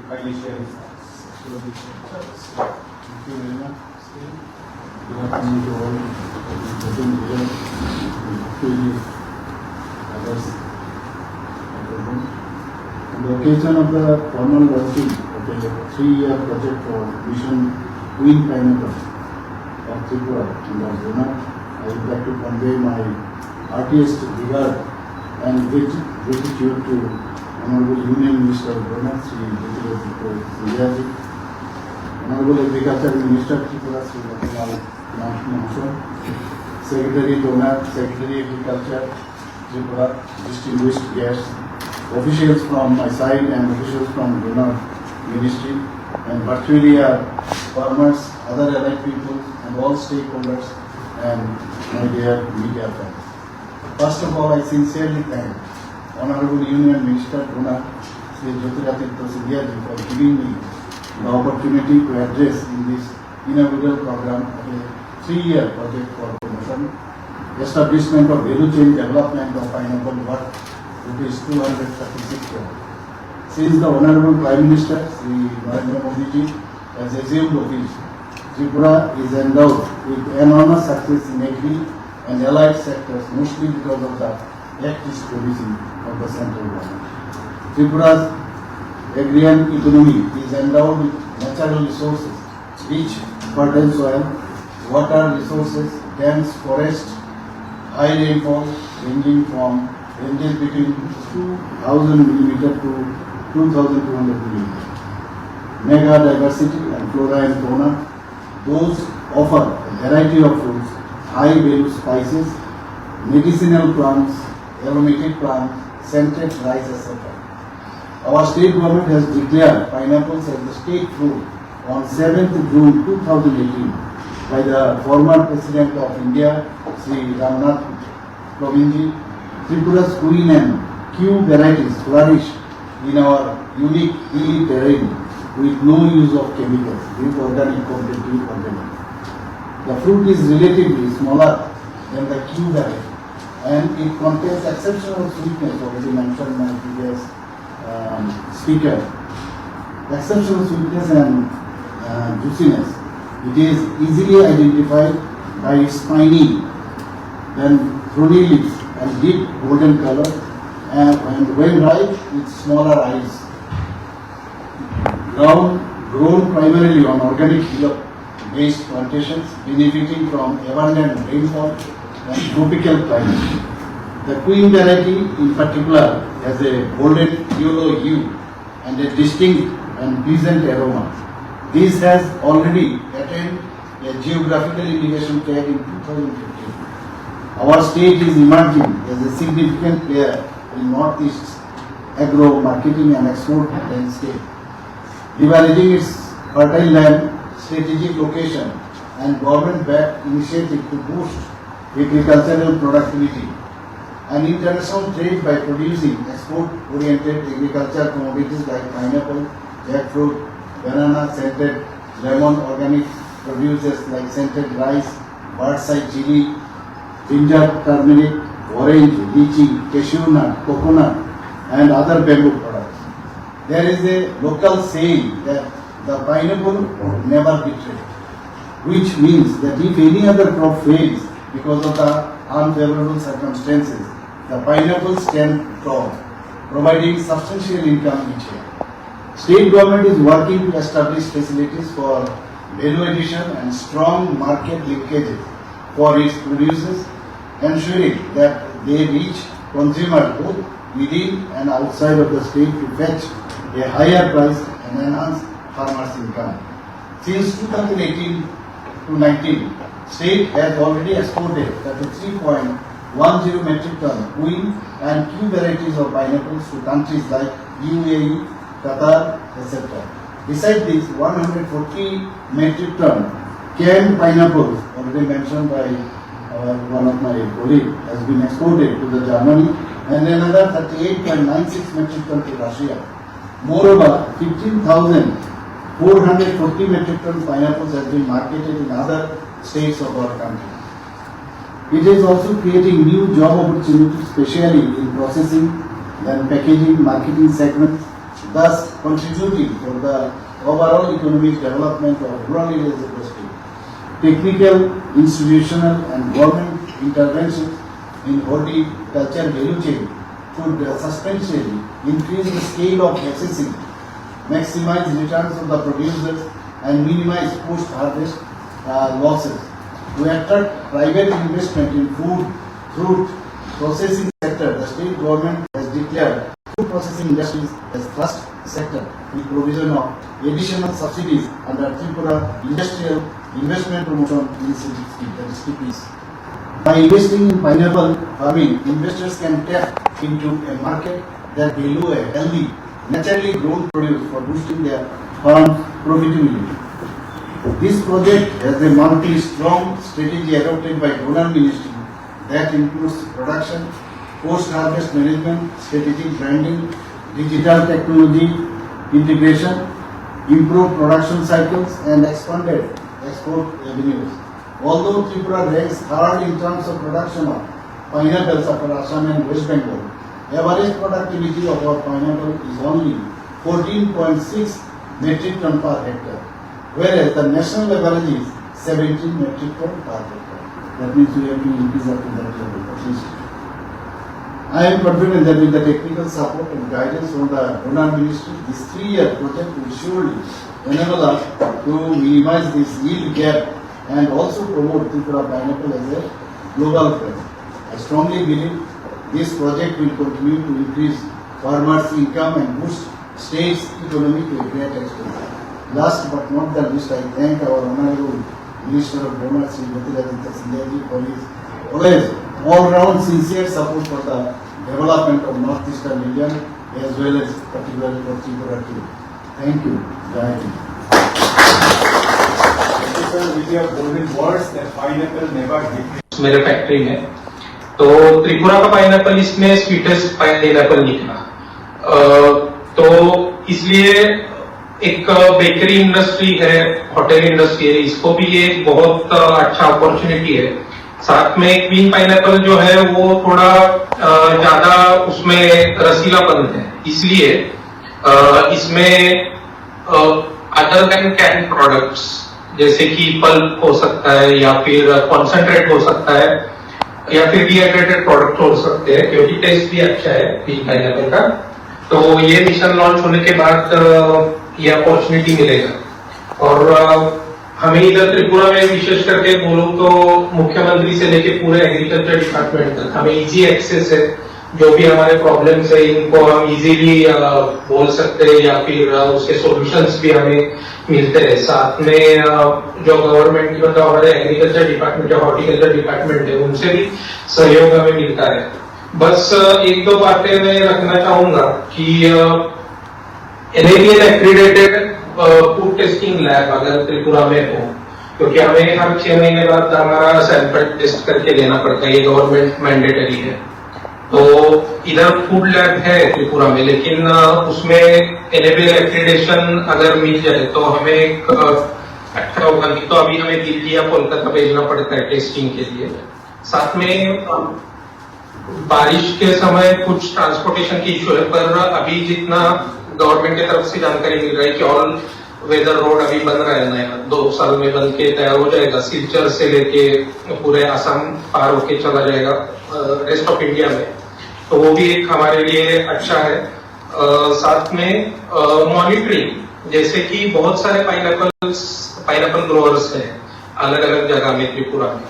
kindly share his thoughts. Thank you very much. Good afternoon to all present here, hopefully others are present. On the occasion of the formal launching of the 3-year project for Mission Queen Pineapple of Tripura in Barcelona, I would like to convey my heartiest regard and gratitude to Honorable Union Minister of Tripura, Sri Jyotiraj Honorable Agriculture Minister Tripura, Sri Ratanlal Mahasaya, Secretary Donor, Secretary Agriculture Tripura, distinguished guests, officials from my side and officials from Donor Ministry, and virtually farmers, other allied people, and all stakeholders, and my dear media friends. First of all, I sincerely thank Honorable Union Minister Donor Sri Jyotiraj for giving me the opportunity to address in this inaugural program of a 3-year project for promotion, establishment of value chain development of pineapple worth rupees 236 crore. Since the Honorable Prime Minister Sri Narendra Modi ji has assumed office, Tripura is endowed with enormous success in agri and allied sectors, mostly because of the active policy of the central government. Tripura's agrarian economy is endowed with natural resources, rich fertile soil, water resources, dense forest, high rainfall ranges between 2000 mm to 2200 mm. Mega diversity and flora and fauna. Those offer a variety of fruits, high value spices, medicinal plants, aromatic plants, scented rice, etc. Our state government has declared pineapples as the state fruit on 7th June 2018 by the former President of India, Sri Ramnath Kovind. Tripura's Queen and Q varieties flourish in our unique hilly terrain with no use of chemicals, with organic, completely organic. The fruit is relatively smaller than the Q variety, and it contains exceptional sweetness, already mentioned by previous speaker. Exceptional sweetness and juiciness. It is easily identified by its spiny, then thorny leaves and deep golden color, and when ripe, with smaller eyes. Grown primarily on organic hillock-based plantations, benefiting from abundant rainfall and tropical climate. The Queen variety in particular has a golden yellow hue and a distinct and pleasant aroma. This has already attained a geographical indication tag in 2015. Our state is emerging as a significant player in Northeast's agro marketing and export landscape, leveraging its fertile land, strategic location, and government-backed initiative to boost agricultural productivity and international trade by producing export-oriented agricultural commodities like pineapple, jackfruit, banana, scented lemon, organic produces like scented rice, birdseye chili, ginger, turmeric, orange, lychee, cashew nut, coconut, and other bamboo products. There is a local saying that the pineapple never betrays, which means that if any other crop fails because of the unfavorable circumstances, the pineapple stand tall, providing substantial income each year. State government is working to establish facilities for value addition and strong market linkages for its producers, ensuring that they reach consumers both within and outside of the state to fetch a higher price and enhance farmers' income. Since 2018 to 19, state has already exported 33.10 metric ton Queen and Q varieties of pineapples to countries like UAE, Qatar, etc. Besides this, 140 metric ton canned pineapples, already mentioned by one of my colleagues, has been exported to the Germany, and another 38.96 metric ton to Russia. Moreover, 15,440 metric ton pineapples has been marketed in other states of our country. It is also creating new job opportunities, especially in processing, then packaging, marketing segments, thus contributing for the overall economic development of rural areas of the state. Technical, institutional and government interventions in horticulture value chain could substantially increase the scale of accessing, maximize returns of the producers and minimize post-harvest losses. To attract private investment in food, fruit processing sector, the state government has declared food processing industries as thrust sector with provision of additional subsidies under Tripura Industrial Investment Promotion Incentive Scheme, that is TPIS. By investing in pineapple farming, investors can tap into a market that value a healthy, naturally grown produce for boosting their farm profitability. This project has a multi-strong strategy adopted by Donor Ministry that includes production, post-harvest management, strategic branding, digital technology integration, improved production cycles and expanded export avenues. Although Tripura ranks third in terms of production of pineapples after Assam and West Bengal, average productivity of our pineapple is only 14.6 metric ton per hectare, whereas the national average is 17 metric ton per hectare. That means we have to increase up to that level at least. I am confident that with the technical support and guidance from the Donor Ministry, this 3-year project will surely enable us to minimize this yield gap and also promote Tripura pineapple as a global brand. I strongly believe this project will continue to increase farmers' income and boost state's economy to a great extent. Last but not the least, I thank our Honorable Minister of Donor, Sri Jyotirajitya Scindia ji, for his always all-round sincere support for the development of Northeastern region as well as particularly for Tripura too. Thank you. Jai Hind. With your golden words that pineapple never degrades. मेरे factory में तो त्रिपुरा का pineapple इसमें sweetest pineapple निकला, तो इसलिए एक bakery industry है, होटल इंडस्ट्री है, इसको भी ये बहुत अच्छा अपॉर्चुनिटी है। साथ में क्वीन पाइनएप्पल जो है वो थोड़ा ज्यादा उसमें रसीलापन है, इसलिए इसमें अदर देन कैन प्रोडक्ट्स जैसे कि पल्प हो सकता है या फिर कॉन्सेंट्रेट हो सकता है या फिर डिहाइड्रेटेड प्रोडक्ट हो सकते हैं, क्योंकि टेस्ट भी अच्छा है क्वीन पाइनएप्पल का। तो ये मिशन लॉन्च होने के बाद ये अपॉर्चुनिटी मिलेगा। और हमें इधर त्रिपुरा में विशेष करके बोलूं तो मुख्यमंत्री से लेके पूरे एग्रीकल्चर डिपार्टमेंट तक हमें इजी एक्सेस है। जो भी हमारे प्रॉब्लम्स है इनको हम इजीली बोल सकते हैं या फिर उसके सॉल्यूशंस भी हमें मिलते हैं। साथ में जो गवर्नमेंट की मतलब हमारे एग्रीकल्चर डिपार्टमेंट या हॉर्टिकल्चर डिपार्टमेंट है उनसे भी सहयोग हमें मिलता है। बस एक दो बातें मैं रखना चाहूंगा कि NABL accredited food testing lab अगर त्रिपुरा में हो, क्योंकि हमें हर 6 महीने बाद हमारा सैंपल टेस्ट करके लेना पड़ता है, ये गवर्नमेंट मैंडेटरी है। तो इधर फूड लैब है त्रिपुरा में, लेकिन उसमें NABL एक्रीडेशन अगर मिल जाए तो हमें अच्छा होगा। नहीं तो अभी हमें दिल्ली या कोलकाता भेजना पड़ता है टेस्टिंग के लिए। साथ में बारिश के समय कुछ ट्रांसपोर्टेशन की इश्यू है, पर अभी जितना गवर्नमेंट की तरफ से जानकारी मिल रही है कि ऑल वेदर रोड अभी बन रहा है नया, 2 साल में बन के तैयार हो जाएगा। सिलचर से लेके पूरे आसाम पार होके चला जाएगा रेस्ट ऑफ इंडिया में, तो वो भी एक हमारे लिए अच्छा है। साथ में मॉनिटरिंग, जैसे कि बहुत सारे पाइनएप्पल ग्रोअर्स हैं अलग अलग जगह में त्रिपुरा में,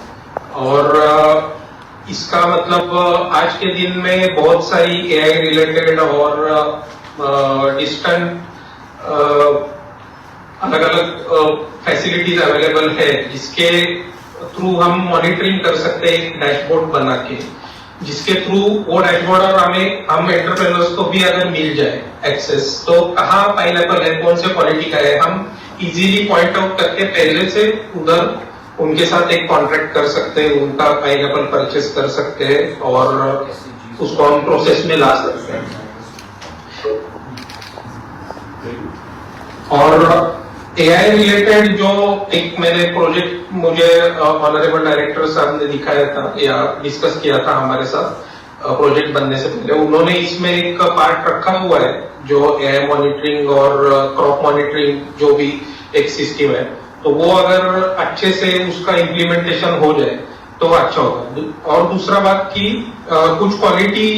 और इसका मतलब आज के दिन में बहुत सारी AI रिलेटेड और डिस्टेंट अलग अलग फैसिलिटीज अवेलेबल है, जिसके थ्रू हम मॉनिटरिंग कर सकते हैं एक डैशबोर्ड बना के, जिसके थ्रू वो डैशबोर्ड और हम एंटरप्रेन्योर्स को भी अगर मिल जाए एक्सेस, तो कहाँ पाइनएप्पल है, कौन से क्वालिटी का है, हम इजीली पॉइंट आउट करके पहले से उधर उनके साथ एक कॉन्ट्रैक्ट कर सकते हैं, उनका पाइनएप्पल परचेस कर सकते हैं और उसको हम प्रोसेस में ला सकते हैं। और AI रिलेटेड जो एक मैंने प्रोजेक्ट मुझे ऑनरेबल डायरेक्टर साहब ने दिखाया था या डिस्कस किया था हमारे साथ, प्रोजेक्ट बनने से पहले उन्होंने इसमें एक पार्ट रखा हुआ है जो एयर मॉनिटरिंग और क्रॉप मॉनिटरिंग जो भी एक सिस्टम है, तो वो अगर अच्छे से उसका इम्प्लीमेंटेशन हो जाए तो अच्छा होगा। और दूसरा बात कि कुछ क्वालिटी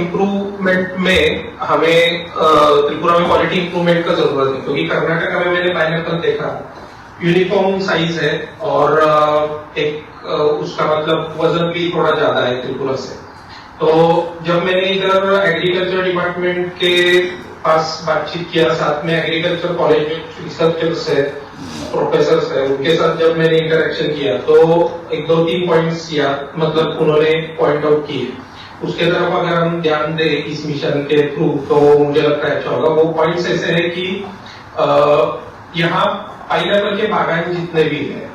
इम्प्रूवमेंट में हमें त्रिपुरा में क्वालिटी इम्प्रूवमेंट का जरूरत है, क्योंकि कर्नाटक में मैंने पाइनएप्पल देखा यूनिफॉर्म साइज है और एक उसका मतलब वजन भी थोड़ा ज्यादा है त्रिपुरा से। तो जब मैंने इधर एग्रीकल्चर डिपार्टमेंट के पास बातचीत किया, साथ में एग्रीकल्चर कॉलेज रिसर्चर्स है, प्रोफेसर है, उनके साथ जब मैंने इंटरेक्शन किया तो एक दो तीन पॉइंट्स याद मतलब उन्होंने पॉइंट आउट किए, उसके तरफ अगर हम ध्यान दें इस मिशन के थ्रू तो मुझे लगता है अच्छा होगा। वो पॉइंट्स ऐसे है कि यहाँ पाइनएप्पल के बागान जितने भी है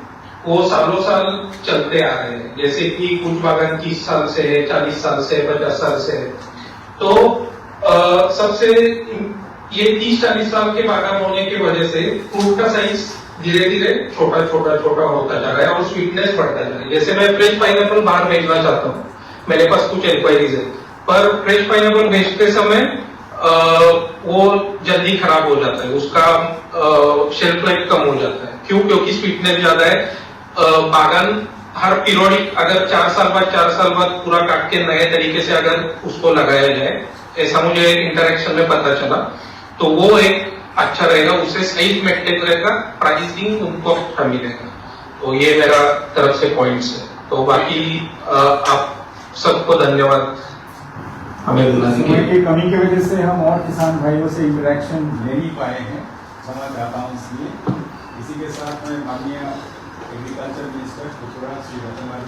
वो सालों साल चलते आ रहे हैं, जैसे कि कुछ बागान 30 साल से है, 40 साल से, 50 साल से है। तो सबसे ये 30-40 साल के बागान होने की वजह से फ्रूट का साइज धीरे धीरे छोटा छोटा छोटा होता जा रहा है और स्वीटनेस बढ़ता जा रहा है। जैसे मैं फ्रेश पाइनएप्पल बाहर भेजना चाहता हूँ, मेरे पास कुछ इंक्वायरीज है, पर फ्रेश पाइनएप्पल भेजते समय वो जल्दी खराब हो जाता है, उसका शेल्फ लाइफ कम हो जाता है। क्यों? क्योंकि स्वीटनेस ज्यादा है। बागान हर पीरियोडिक अगर 4 साल बाद पूरा काट के नए तरीके से अगर उसको लगाया जाए, ऐसा मुझे इंटरेक्शन में पता चला, तो वो एक अच्छा रहेगा, उससे साइज मेंटेन रहेगा, प्राइसिंग उनको अच्छा मिलेगा। तो ये मेरा तरफ से पॉइंट्स है। तो बाकी आप सबको धन्यवाद हमें बुलाने के समय लिए। की कमी की वजह से हम और किसान भाइयों से इंटरेक्शन ले नहीं पाए हैं, क्षमा चाहता हूँ इसलिए। इसी के साथ मैं माननीय एग्रीकल्चर मिनिस्टर त्रिपुरा श्री रतनलाल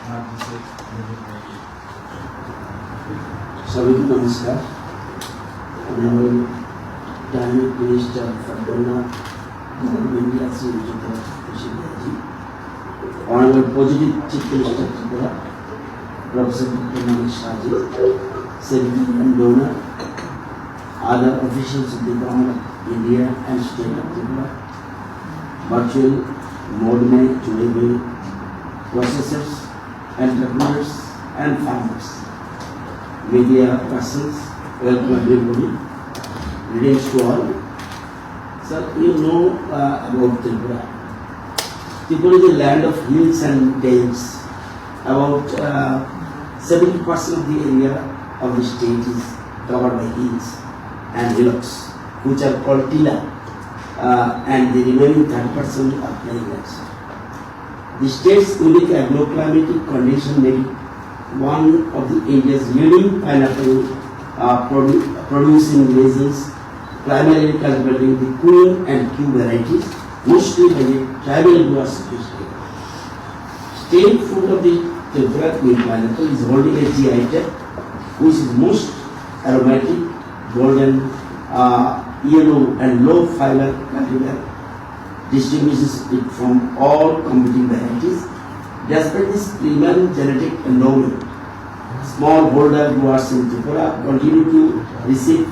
नाथ जी से अनुरोध करेंगे। सभी को नमस्कार। Honorable Cabinet Minister Fadana, India Sri Ji, Honorable Positive Chief Minister Tripura, Professor Dr. Manish Raji, Secretary and Donor, other officials of the Government of India and State of Tripura, virtual mode में जुड़े हुए processors, entrepreneurs and farmers, media persons, welcome everybody. Greetings to all. Sir, you know about Tripura. Tripura is a land of hills and dales. About 70% of the area of the state is covered by hills and hillocks, which are called tila, and the remaining 30% are plains. The state's unique agroclimatic condition make it one of the India's leading pineapple producing regions, primarily cultivating the Queen and Q varieties, mostly by the tribal Guwahati state. State fruit of the Tripura Queen pineapple is holding a GI tag, which is most aromatic, golden, yellow and low fiber cultivar, distinguishes it from all competing varieties. Despite this premium genetic endowment, smallholder growers in Tripura continue to receive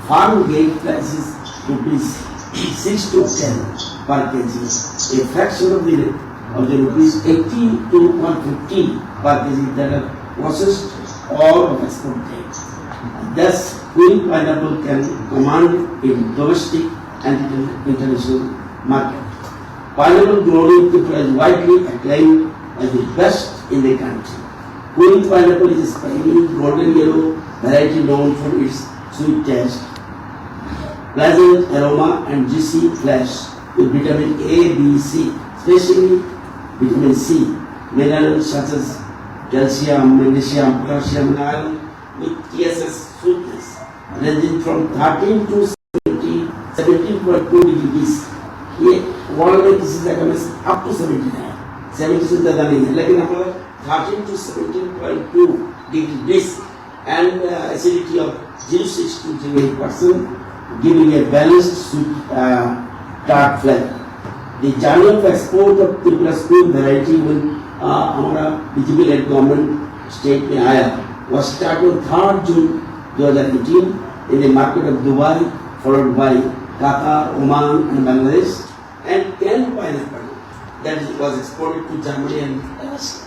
farm gate prices rupees 6 to 10 per kg, a fraction of the rupees 80 to 150 per kg that are processed or of export grade. Thus, Queen pineapple can command in domestic and international market. Pineapple grown in Tripura is widely acclaimed as the best in the country. Queen pineapple is a spiny golden yellow variety known for its sweet taste, pleasant aroma and juicy flesh with vitamin A, B, C, especially vitamin C, minerals such as calcium, magnesium, potassium and iron with TSS sweetness ranging from 13 to 17.2 degrees. ये world में किसी जगह में up to 79 से ज़्यादा नहीं है, लेकिन हमारा 13 to 17.2 degrees and acidity of 0.6 to 0.8%, giving a balanced sweet tart flavor. The journey of export of Tripura Queen variety when हमारा visible at government state में आया was started on 3rd June 2018 in the market of Dubai, followed by Qatar, Oman and Bangladesh, and canned pineapple that was exported to Germany and Russia.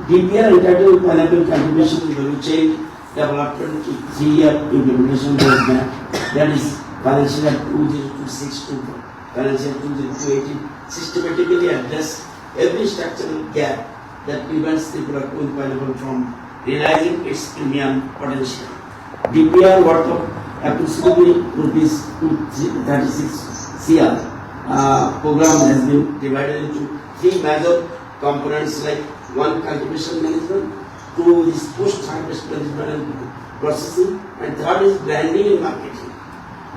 DPR entitled pineapple contribution to value chain development 3-year implementation roadmap, that is financial year 2026 to financial year 2018, systematically address every structural gap that prevents Tripura Cool Pineapple from realizing its premium potential. DPR worth of approximately rupees 36 CR program has been divided into 3 major components like 1 cultivation management, 2 is post-harvest management and processing, and 3rd is branding and marketing.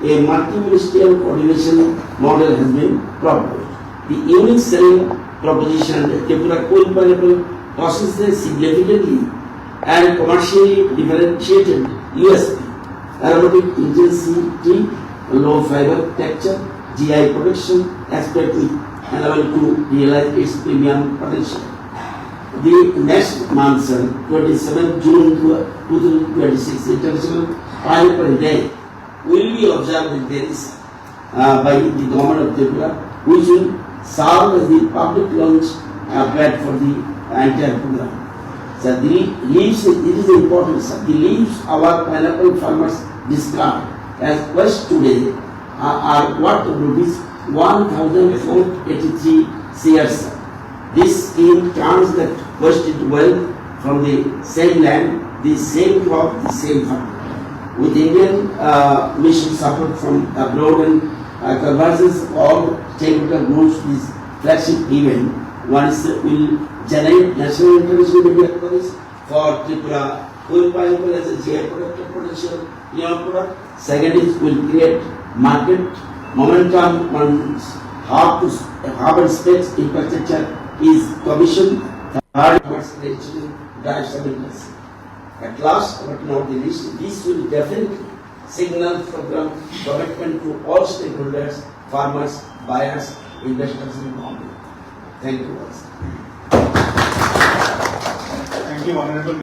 A multi-ministerial coordination model has been proposed. The unique selling proposition that Tripura Cool Pineapple possesses significantly and commercially differentiated USP, aromatic intensity, low fiber texture, GI protection aspect with allowed to realize its premium potential. The next month, 27 June 2026, International Pineapple Day will be observed in Paris by the government of Tripura, which will serve as the public launch pad for the entire program. So the leaves, it is important, sir. The leaves our pineapple farmers discard as waste today are worth rupees 1,483 CR. This scheme turns that waste into wealth from the same land, the same crop, the same farm. With Indian mission support from abroad and convergence of all stakeholder groups, this flagship event once will generate national international media coverage for Tripura Cool Pineapple as a GI product of potential young product. Second is will create market momentum on how and space infrastructure is commissioned. Third, drive some interest. At last but not the least, this will definitely signal program commitment to all stakeholders, farmers, buyers, investors in Bombay. Thank you. Thank you, Honorable